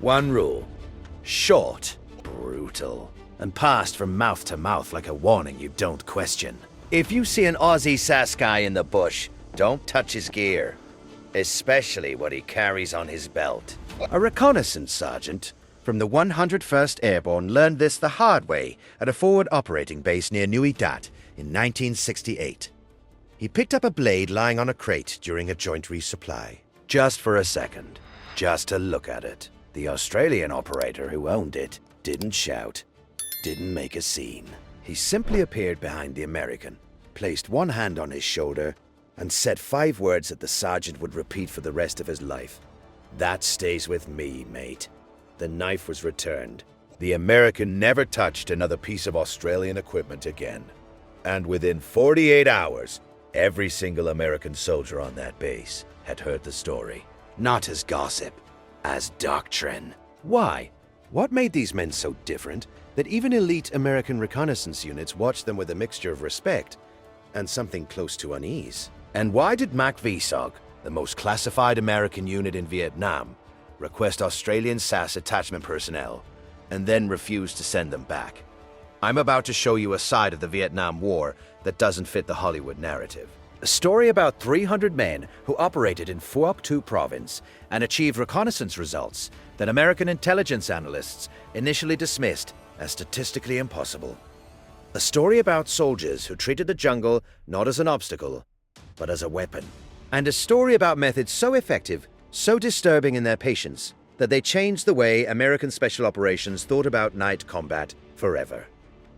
One rule: short, brutal, and passed from mouth to mouth like a warning you don't question. If you see an Aussie SAS guy in the bush, don't touch his gear, especially what he carries on his belt. A reconnaissance sergeant from the 101st Airborne learned this the hard way at a forward operating base near Nui Dat in 1968. He picked up a blade lying on a crate during a joint resupply. Just for a second, just to look at it. The Australian operator who owned it didn't shout, didn't make a scene. He simply appeared behind the American, placed one hand on his shoulder, and said 5 words that the sergeant would repeat for the rest of his life. That stays with me, mate. The knife was returned. The American never touched another piece of Australian equipment again. And within 48 hours, every single American soldier on that base had heard the story. Not as gossip, as doctrine. Why? What made these men so different that even elite American reconnaissance units watched them with a mixture of respect and something close to unease? And why did MACV-SOG, the most classified American unit in Vietnam, request Australian SAS attachment personnel and then refuse to send them back? I'm about to show you a side of the Vietnam War that doesn't fit the Hollywood narrative. A story about 300 men who operated in Phuoc 2 province and achieved reconnaissance results that American intelligence analysts initially dismissed as statistically impossible. A story about soldiers who treated the jungle not as an obstacle, but as a weapon. And a story about methods so effective, so disturbing in their patience, that they changed the way American special operations thought about night combat forever.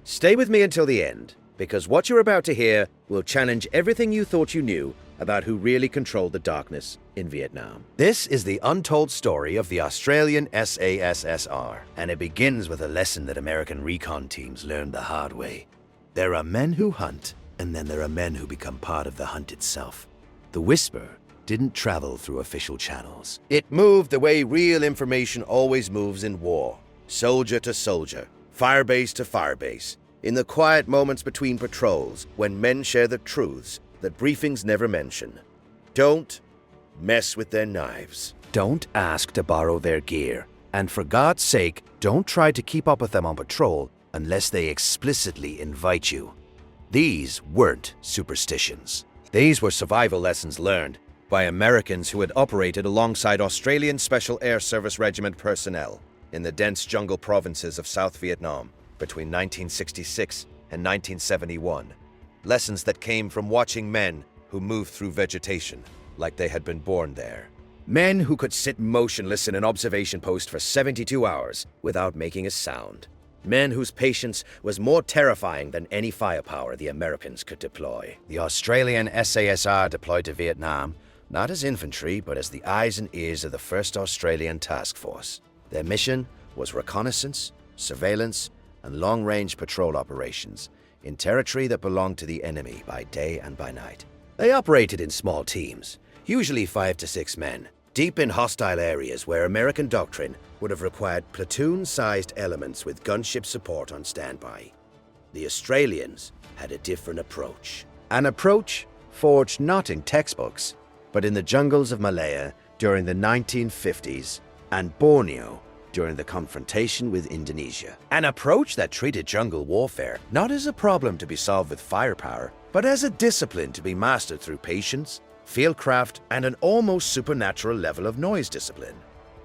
Stay with me until the end, because what you're about to hear will challenge everything you thought you knew about who really controlled the darkness in Vietnam. This is the untold story of the Australian SASR, and it begins with a lesson that American recon teams learned the hard way. There are men who hunt, and then there are men who become part of the hunt itself. The whisper didn't travel through official channels. It moved the way real information always moves in war. Soldier to soldier, firebase to firebase. In the quiet moments between patrols, when men share the truths that briefings never mention. Don't mess with their knives. Don't ask to borrow their gear. And for God's sake, don't try to keep up with them on patrol unless they explicitly invite you. These weren't superstitions. These were survival lessons learned by Americans who had operated alongside Australian Special Air Service Regiment personnel in the dense jungle provinces of South Vietnam between 1966 and 1971. Lessons that came from watching men who moved through vegetation like they had been born there. Men who could sit motionless in an observation post for 72 hours without making a sound. Men whose patience was more terrifying than any firepower the Americans could deploy. The Australian SASR deployed to Vietnam, not as infantry, but as the eyes and ears of the 1st Australian Task Force. Their mission was reconnaissance, surveillance, and long-range patrol operations in territory that belonged to the enemy by day and by night. They operated in small teams, usually 5 to 6 men, deep in hostile areas where American doctrine would have required platoon-sized elements with gunship support on standby. The Australians had a different approach. An approach forged not in textbooks, but in the jungles of Malaya during the 1950s and Borneo during the confrontation with Indonesia. An approach that treated jungle warfare not as a problem to be solved with firepower, but as a discipline to be mastered through patience, fieldcraft, and an almost supernatural level of noise discipline.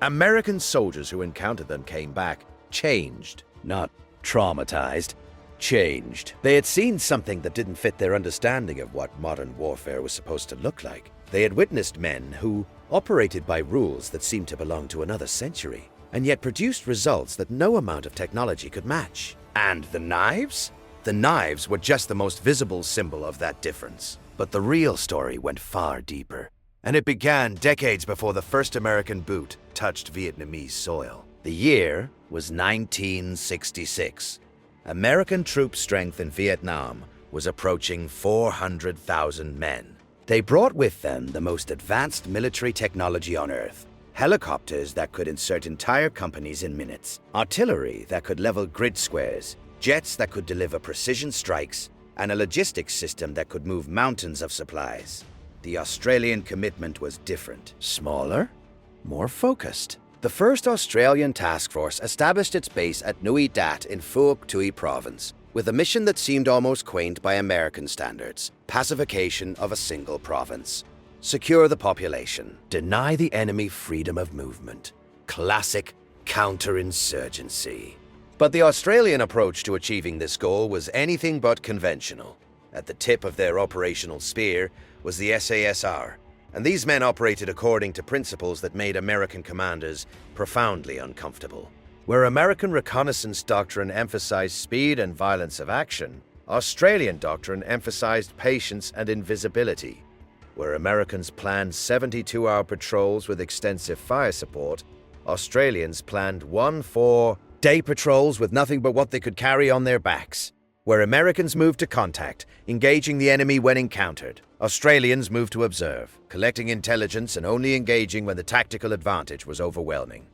American soldiers who encountered them came back changed, not traumatized, changed. They had seen something that didn't fit their understanding of what modern warfare was supposed to look like. They had witnessed men who operated by rules that seemed to belong to another century, and yet produced results that no amount of technology could match. And the knives? The knives were just the most visible symbol of that difference. But the real story went far deeper, and it began decades before the first American boot touched Vietnamese soil. The year was 1966. American troop strength in Vietnam was approaching 400,000 men. They brought with them the most advanced military technology on Earth. Helicopters that could insert entire companies in minutes, artillery that could level grid squares, jets that could deliver precision strikes, and a logistics system that could move mountains of supplies. The Australian commitment was different. Smaller, more focused. The first Australian task force established its base at Nui Dat in Phuoc Tui province, with a mission that seemed almost quaint by American standards: pacification of a single province. Secure the population. Deny the enemy freedom of movement. Classic counterinsurgency. But the Australian approach to achieving this goal was anything but conventional. At the tip of their operational spear was the SASR, and these men operated according to principles that made American commanders profoundly uncomfortable. Where American reconnaissance doctrine emphasized speed and violence of action, Australian doctrine emphasized patience and invisibility. Where Americans planned 72-hour patrols with extensive fire support, Australians planned 4-day patrols with nothing but what they could carry on their backs. Where Americans moved to contact, engaging the enemy when encountered, Australians moved to observe, collecting intelligence and only engaging when the tactical advantage was overwhelming.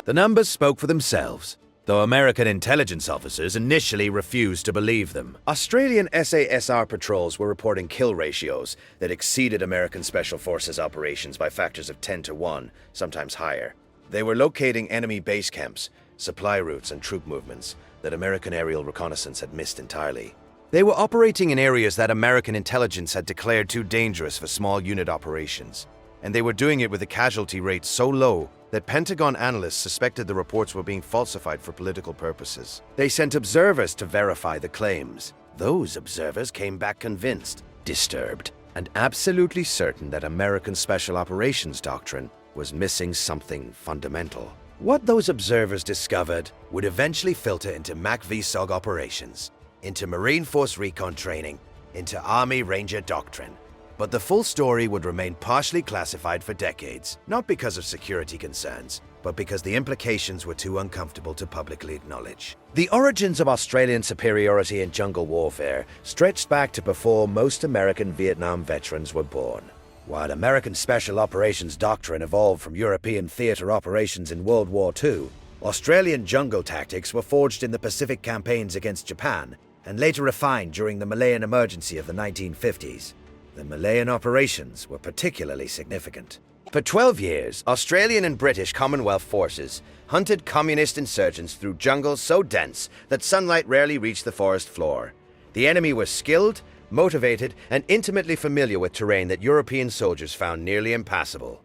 The numbers spoke for themselves, though American intelligence officers initially refused to believe them. Australian SASR patrols were reporting kill ratios that exceeded American Special Forces operations by factors of 10 to 1, sometimes higher. They were locating enemy base camps, supply routes, and troop movements that American aerial reconnaissance had missed entirely. They were operating in areas that American intelligence had declared too dangerous for small unit operations, and they were doing it with a casualty rate so low that Pentagon analysts suspected the reports were being falsified for political purposes. They sent observers to verify the claims. Those observers came back convinced, disturbed, and absolutely certain that American Special Operations doctrine was missing something fundamental. What those observers discovered would eventually filter into MACV-SOG operations, into Marine Force Recon training, into Army Ranger doctrine. But the full story would remain partially classified for decades, not because of security concerns, but because the implications were too uncomfortable to publicly acknowledge. The origins of Australian superiority in jungle warfare stretched back to before most American Vietnam veterans were born. While American Special Operations doctrine evolved from European theater operations in World War II, Australian jungle tactics were forged in the Pacific campaigns against Japan and later refined during the Malayan emergency of the 1950s. The Malayan operations were particularly significant. For 12 years, Australian and British Commonwealth forces hunted communist insurgents through jungles so dense that sunlight rarely reached the forest floor. The enemy was skilled, motivated, and intimately familiar with terrain that European soldiers found nearly impassable.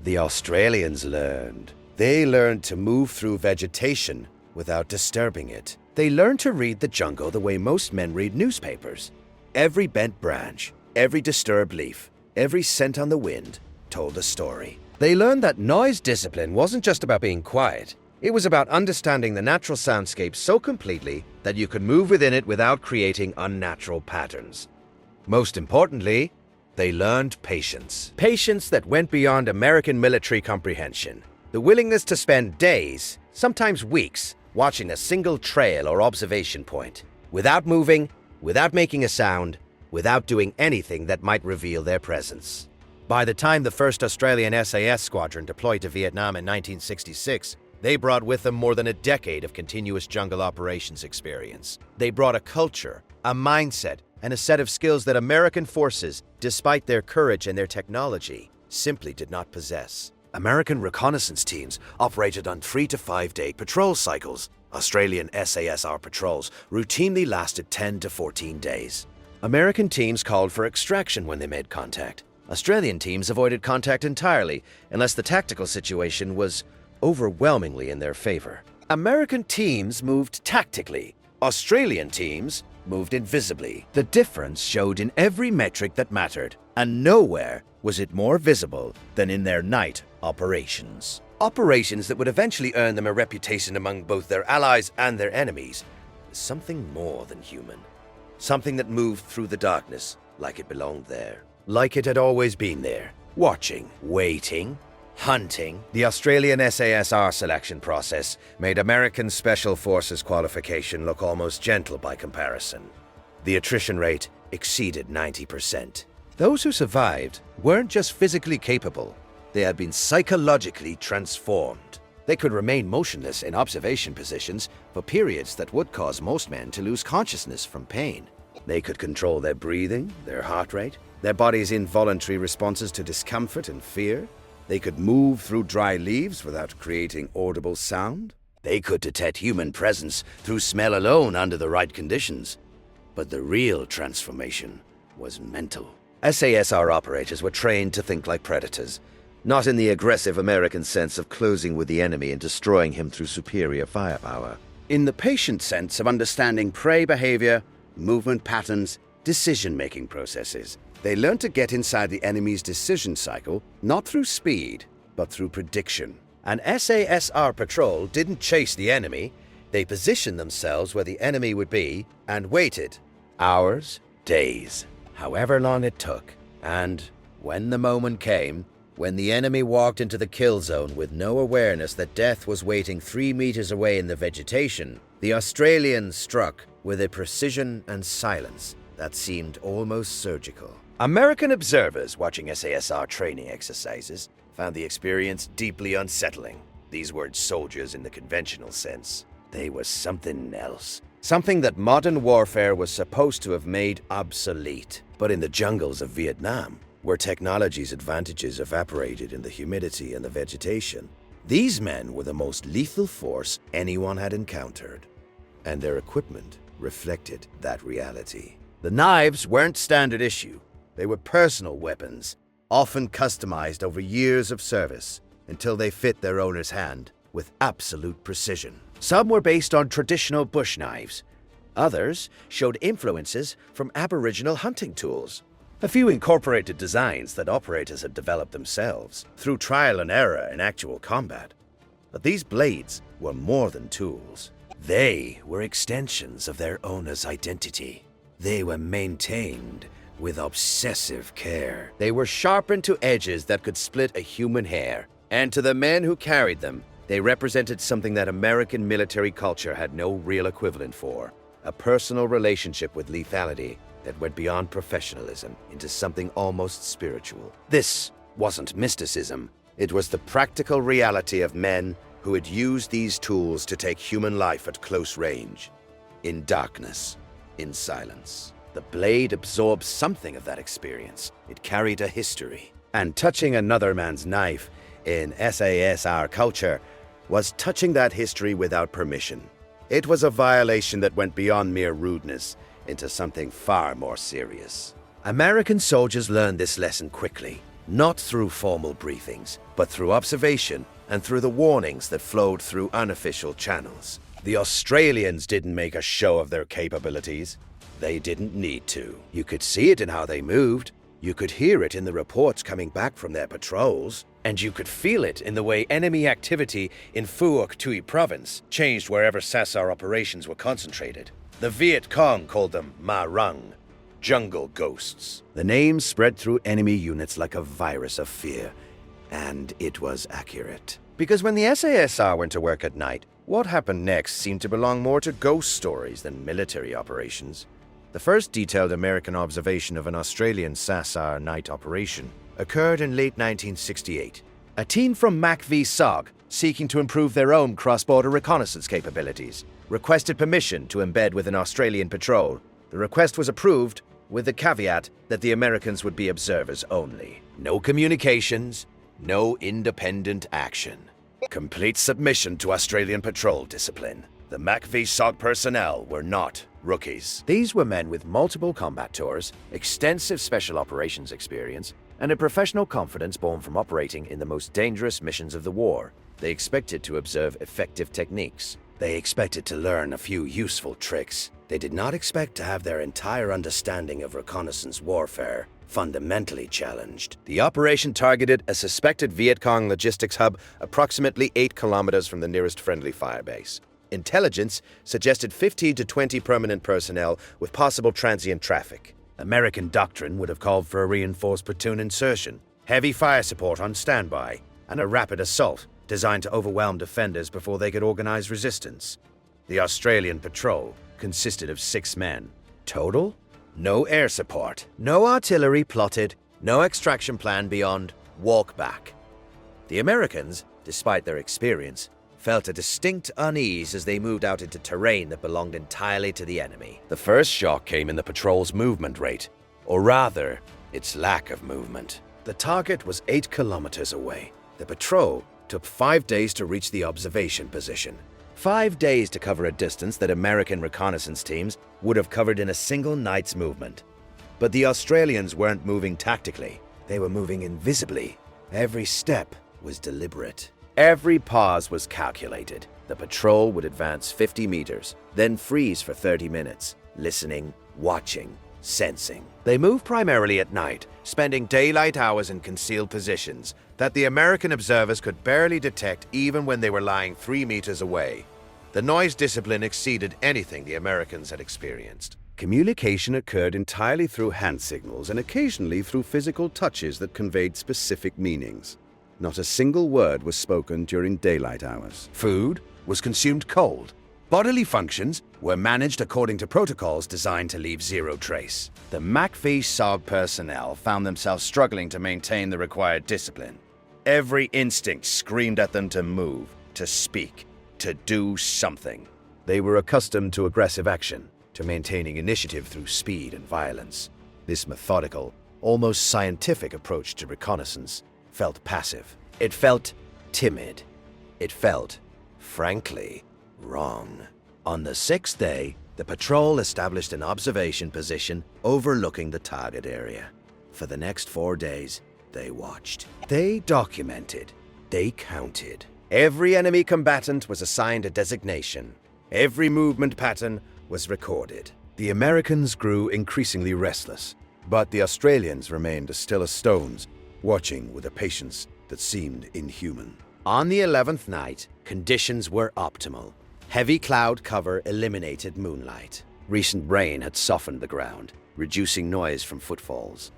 The Australians learned. They learned to move through vegetation without disturbing it. They learned to read the jungle the way most men read newspapers. Every bent branch, every disturbed leaf, every scent on the wind told a story. They learned that noise discipline wasn't just about being quiet. It was about understanding the natural soundscape so completely that you could move within it without creating unnatural patterns. Most importantly, they learned patience. Patience that went beyond American military comprehension. The willingness to spend days, sometimes weeks, watching a single trail or observation point, without moving, without making a sound, without doing anything that might reveal their presence. By the time the first Australian SAS squadron deployed to Vietnam in 1966, they brought with them more than a decade of continuous jungle operations experience. They brought a culture, a mindset, and a set of skills that American forces, despite their courage and their technology, simply did not possess. American reconnaissance teams operated on 3 to 5 day patrol cycles. Australian SASR patrols routinely lasted 10 to 14 days. American teams called for extraction when they made contact. Australian teams avoided contact entirely, unless the tactical situation was overwhelmingly in their favor. American teams moved tactically. Australian teams moved invisibly. The difference showed in every metric that mattered, and nowhere was it more visible than in their night operations. Operations that would eventually earn them a reputation among both their allies and their enemies as something more than human. Something that moved through the darkness like it belonged there. Like it had always been there. Watching, waiting, hunting. The Australian SASR selection process made American Special Forces qualification look almost gentle by comparison. The attrition rate exceeded 90%. Those who survived weren't just physically capable, they had been psychologically transformed. They could remain motionless in observation positions for periods that would cause most men to lose consciousness from pain. They could control their breathing, their heart rate, their body's involuntary responses to discomfort and fear. They could move through dry leaves without creating audible sound. They could detect human presence through smell alone under the right conditions. But the real transformation was mental. SASR operators were trained to think like predators, not in the aggressive American sense of closing with the enemy and destroying him through superior firepower. In the patient sense of understanding prey behavior, movement patterns, decision-making processes. They learned to get inside the enemy's decision cycle, not through speed, but through prediction. An SASR patrol didn't chase the enemy. They positioned themselves where the enemy would be and waited. Hours, days, however long it took. And when the moment came, when the enemy walked into the kill zone with no awareness that death was waiting 3 meters away in the vegetation, the Australians struck with a precision and silence that seemed almost surgical. American observers watching SASR training exercises found the experience deeply unsettling. These weren't soldiers in the conventional sense. They were something else. Something that modern warfare was supposed to have made obsolete. But in the jungles of Vietnam, where technology's advantages evaporated in the humidity and the vegetation, these men were the most lethal force anyone had encountered. And their equipment reflected that reality. The knives weren't standard issue. They were personal weapons, often customized over years of service, until they fit their owner's hand with absolute precision. Some were based on traditional bush knives. Others showed influences from Aboriginal hunting tools. A few incorporated designs that operators had developed themselves through trial and error in actual combat. But these blades were more than tools. They were extensions of their owner's identity. They were maintained with obsessive care. They were sharpened to edges that could split a human hair. And to the men who carried them, they represented something that American military culture had no real equivalent for. A personal relationship with lethality that went beyond professionalism into something almost spiritual. This wasn't mysticism. It was the practical reality of men who had used these tools to take human life at close range. In darkness, in silence. The blade absorbed something of that experience. It carried a history. And touching another man's knife in SASR culture was touching that history without permission. It was a violation that went beyond mere rudeness into something far more serious. American soldiers learned this lesson quickly, not through formal briefings, but through observation and through the warnings that flowed through unofficial channels. The Australians didn't make a show of their capabilities. They didn't need to. You could see it in how they moved. You could hear it in the reports coming back from their patrols. And you could feel it in the way enemy activity in Phuoc province changed wherever SASR operations were concentrated. The Viet Cong called them rung, jungle ghosts. The name spread through enemy units like a virus of fear. And it was accurate. Because when the SASR went to work at night, what happened next seemed to belong more to ghost stories than military operations. The first detailed American observation of an Australian SASR night operation occurred in late 1968. A team from MACV-SOG, seeking to improve their own cross-border reconnaissance capabilities, requested permission to embed with an Australian patrol. The request was approved, with the caveat that the Americans would be observers only. No communications, no independent action. Complete submission to Australian patrol discipline. The MACV-SOG personnel were not rookies. These were men with multiple combat tours, extensive special operations experience, and a professional confidence born from operating in the most dangerous missions of the war. They expected to observe effective techniques. They expected to learn a few useful tricks. They did not expect to have their entire understanding of reconnaissance warfare fundamentally challenged. The operation targeted a suspected Viet Cong logistics hub approximately 8 kilometers from the nearest friendly firebase. Intelligence suggested 15 to 20 permanent personnel with possible transient traffic. American doctrine would have called for a reinforced platoon insertion, heavy fire support on standby, and a rapid assault designed to overwhelm defenders before they could organize resistance. The Australian patrol consisted of 6 men. Total? No air support, no artillery plotted, no extraction plan beyond walk back. The Americans, despite their experience, felt a distinct unease as they moved out into terrain that belonged entirely to the enemy. The first shock came in the patrol's movement rate, or rather, its lack of movement. The target was 8 kilometers away, The patrol took 5 days to reach the observation position. 5 days to cover a distance that American reconnaissance teams would have covered in a single night's movement. But the Australians weren't moving tactically. They were moving invisibly. Every step was deliberate. Every pause was calculated. The patrol would advance 50 meters, then freeze for 30 minutes, listening, watching, sensing. They moved primarily at night, spending daylight hours in concealed positions that the American observers could barely detect even when they were lying 3 meters away. The noise discipline exceeded anything the Americans had experienced. Communication occurred entirely through hand signals and occasionally through physical touches that conveyed specific meanings. Not a single word was spoken during daylight hours. Food was consumed cold. Bodily functions were managed according to protocols designed to leave zero trace. The MACV-SOG personnel found themselves struggling to maintain the required discipline. Every instinct screamed at them to move, to speak, to do something. They were accustomed to aggressive action, to maintaining initiative through speed and violence. This methodical, almost scientific approach to reconnaissance felt passive. It felt timid. It felt, frankly, wrong. On the 6th day, the patrol established an observation position overlooking the target area. For the next 4 days, they watched. They documented. They counted. Every enemy combatant was assigned a designation. Every movement pattern was recorded. The Americans grew increasingly restless, but the Australians remained as still as stones, watching with a patience that seemed inhuman. On the 11th night, conditions were optimal. Heavy cloud cover eliminated moonlight. Recent rain had softened the ground, reducing noise from footfalls.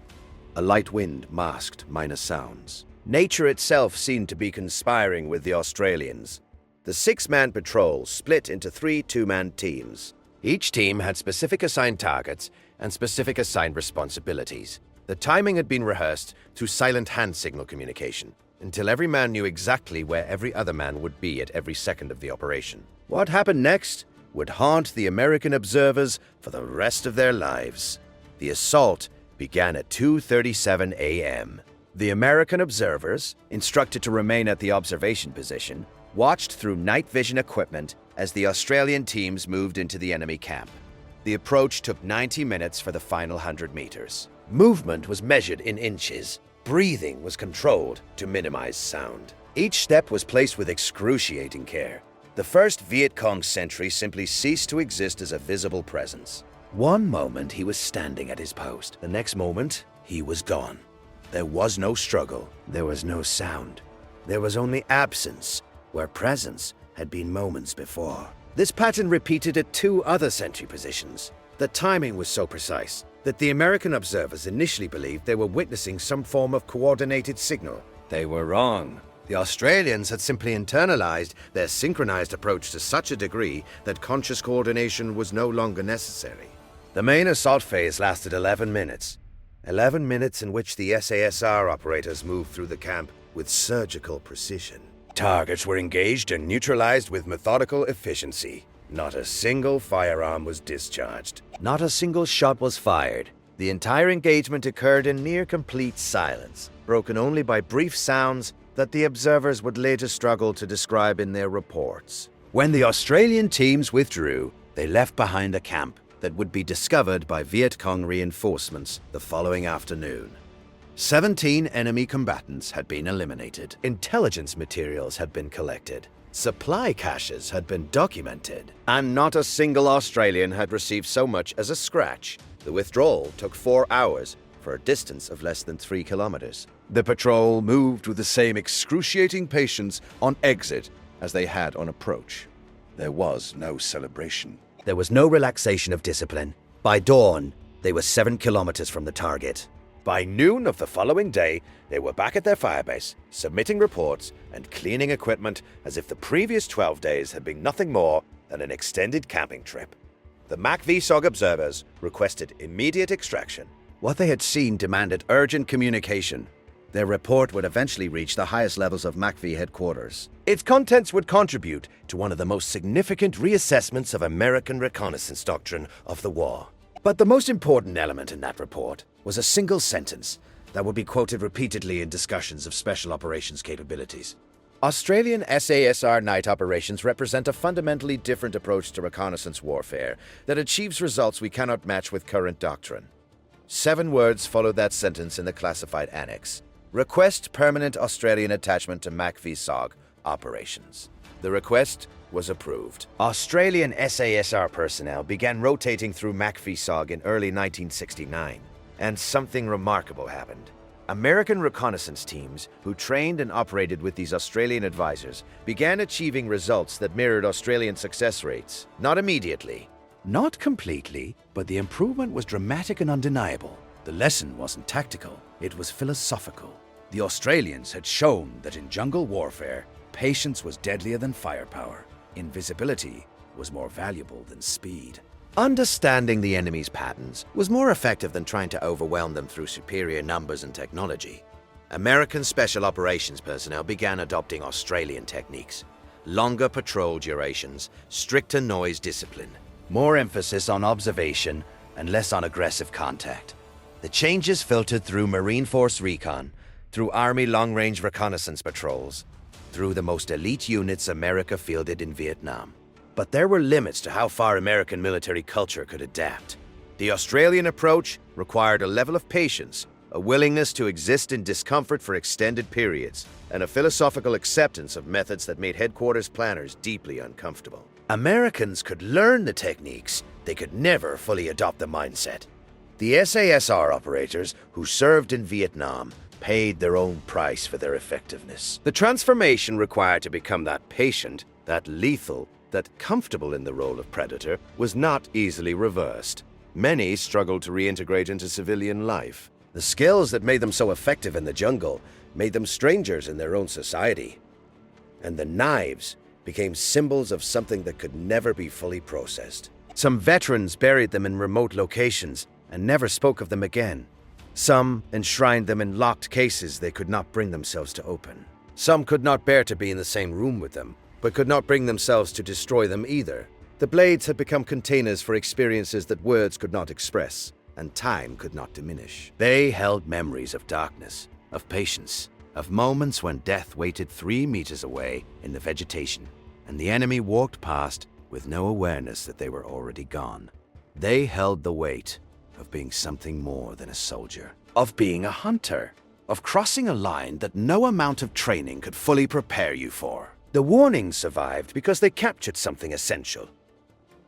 A light wind masked minor sounds. Nature itself seemed to be conspiring with the Australians. The 6-man patrol split into 3 two-man teams. Each team had specific assigned targets and specific assigned responsibilities. The timing had been rehearsed through silent hand signal communication, until every man knew exactly where every other man would be at every second of the operation. What happened next would haunt the American observers for the rest of their lives. The assault began at 2:37 a.m. The American observers, instructed to remain at the observation position, watched through night vision equipment as the Australian teams moved into the enemy camp. The approach took 90 minutes for the final 100 meters. Movement was measured in inches. Breathing was controlled to minimize sound. Each step was placed with excruciating care. The first Viet Cong sentry simply ceased to exist as a visible presence. One moment he was standing at his post. The next moment, he was gone. There was no struggle. There was no sound. There was only absence, where presence had been moments before. This pattern repeated at 2 other sentry positions. The timing was so precise that the American observers initially believed they were witnessing some form of coordinated signal. They were wrong. The Australians had simply internalized their synchronized approach to such a degree that conscious coordination was no longer necessary. The main assault phase lasted 11 minutes. 11 minutes in which the SASR operators moved through the camp with surgical precision. Targets were engaged and neutralized with methodical efficiency. Not a single firearm was discharged. Not a single shot was fired. The entire engagement occurred in near complete silence, broken only by brief sounds that the observers would later struggle to describe in their reports. When the Australian teams withdrew, they left behind a camp that would be discovered by Viet Cong reinforcements the following afternoon. 17 enemy combatants had been eliminated. Intelligence materials had been collected. Supply caches had been documented. And not a single Australian had received so much as a scratch. The withdrawal took 4 hours for a distance of less than 3 kilometers. The patrol moved with the same excruciating patience on exit as they had on approach. There was no celebration. There was no relaxation of discipline. By dawn, they were 7 kilometers from the target. By noon of the following day, they were back at their firebase, submitting reports and cleaning equipment as if the previous 12 days had been nothing more than an extended camping trip. The MACV-SOG observers requested immediate extraction. What they had seen demanded urgent communication. Their report would eventually reach the highest levels of MACV headquarters. Its contents would contribute to one of the most significant reassessments of American reconnaissance doctrine of the war. But the most important element in that report was a single sentence that would be quoted repeatedly in discussions of special operations capabilities. Australian SASR night operations represent a fundamentally different approach to reconnaissance warfare that achieves results we cannot match with current doctrine. 7 words followed that sentence in the classified annex. Request permanent Australian attachment to MACV-SOG operations. The request was approved. Australian SASR personnel began rotating through MACV-SOG in early 1969, and something remarkable happened. American reconnaissance teams, who trained and operated with these Australian advisors, began achieving results that mirrored Australian success rates. Not immediately, not completely, but the improvement was dramatic and undeniable. The lesson wasn't tactical, it was philosophical. The Australians had shown that in jungle warfare, patience was deadlier than firepower. Invisibility was more valuable than speed. Understanding the enemy's patterns was more effective than trying to overwhelm them through superior numbers and technology. American Special Operations personnel began adopting Australian techniques. Longer patrol durations, stricter noise discipline, more emphasis on observation, and less on aggressive contact. The changes filtered through Marine Force Recon, through Army long-range reconnaissance patrols, through the most elite units America fielded in Vietnam. But there were limits to how far American military culture could adapt. The Australian approach required a level of patience, a willingness to exist in discomfort for extended periods, and a philosophical acceptance of methods that made headquarters planners deeply uncomfortable. Americans could learn the techniques, they could never fully adopt the mindset. The SASR operators who served in Vietnam paid their own price for their effectiveness. The transformation required to become that patient, that lethal, that comfortable in the role of predator was not easily reversed. Many struggled to reintegrate into civilian life. The skills that made them so effective in the jungle made them strangers in their own society. And the knives became symbols of something that could never be fully processed. Some veterans buried them in remote locations and never spoke of them again. Some enshrined them in locked cases they could not bring themselves to open. Some could not bear to be in the same room with them, but could not bring themselves to destroy them either. The blades had become containers for experiences that words could not express, and time could not diminish. They held memories of darkness, of patience, of moments when death waited 3 meters away in the vegetation, and the enemy walked past with no awareness that they were already gone. They held the weight of being something more than a soldier, of being a hunter, of crossing a line that no amount of training could fully prepare you for. The warnings survived because they captured something essential.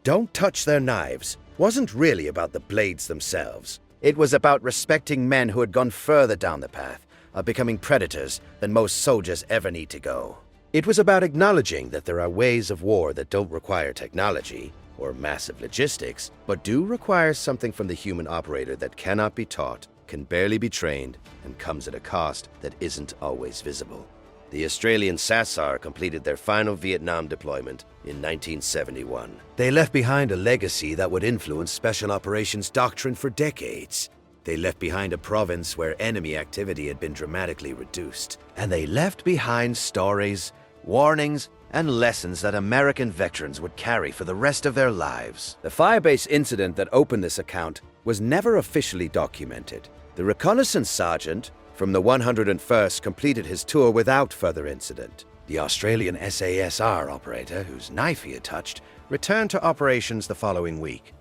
Don't touch their knives wasn't really about the blades themselves. It was about respecting men who had gone further down the path of becoming predators than most soldiers ever need to go. It was about acknowledging that there are ways of war that don't require technology or massive logistics, but do require something from the human operator that cannot be taught, can barely be trained, and comes at a cost that isn't always visible. The Australian SASR completed their final Vietnam deployment in 1971. They left behind a legacy that would influence special operations doctrine for decades. They left behind a province where enemy activity had been dramatically reduced. And they left behind stories, warnings, and lessons that American veterans would carry for the rest of their lives. The firebase incident that opened this account was never officially documented. The reconnaissance sergeant from the 101st completed his tour without further incident. The Australian SASR operator, whose knife he had touched, returned to operations the following week.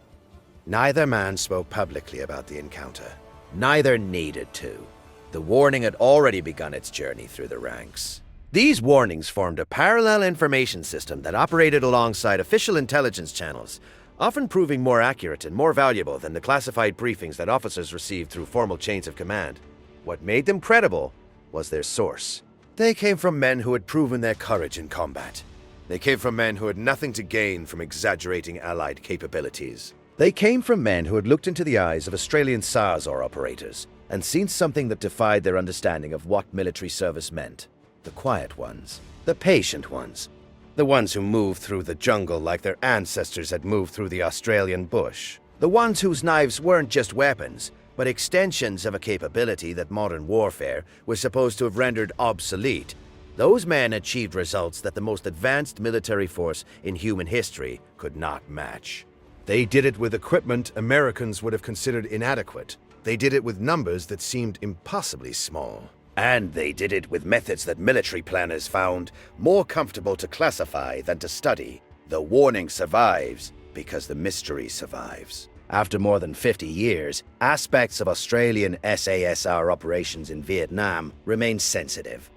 Neither man spoke publicly about the encounter. Neither needed to. The warning had already begun its journey through the ranks. These warnings formed a parallel information system that operated alongside official intelligence channels, often proving more accurate and more valuable than the classified briefings that officers received through formal chains of command. What made them credible was their source. They came from men who had proven their courage in combat. They came from men who had nothing to gain from exaggerating Allied capabilities. They came from men who had looked into the eyes of Australian SASR operators and seen something that defied their understanding of what military service meant. The quiet ones, the patient ones, the ones who moved through the jungle like their ancestors had moved through the Australian bush. The ones whose knives weren't just weapons, but extensions of a capability that modern warfare was supposed to have rendered obsolete. Those men achieved results that the most advanced military force in human history could not match. They did it with equipment Americans would have considered inadequate. They did it with numbers that seemed impossibly small. And they did it with methods that military planners found more comfortable to classify than to study. The warning survives because the mystery survives. After more than 50 years, aspects of Australian SASR operations in Vietnam remain sensitive.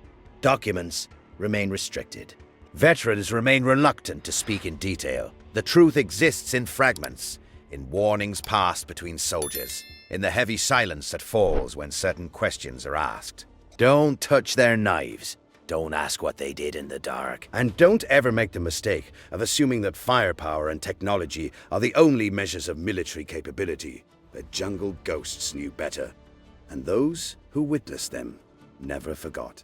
Documents remain restricted. Veterans remain reluctant to speak in detail. The truth exists in fragments, in warnings passed between soldiers, in the heavy silence that falls when certain questions are asked. Don't touch their knives. Don't ask what they did in the dark. And don't ever make the mistake of assuming that firepower and technology are the only measures of military capability. The jungle ghosts knew better, and those who witnessed them never forgot.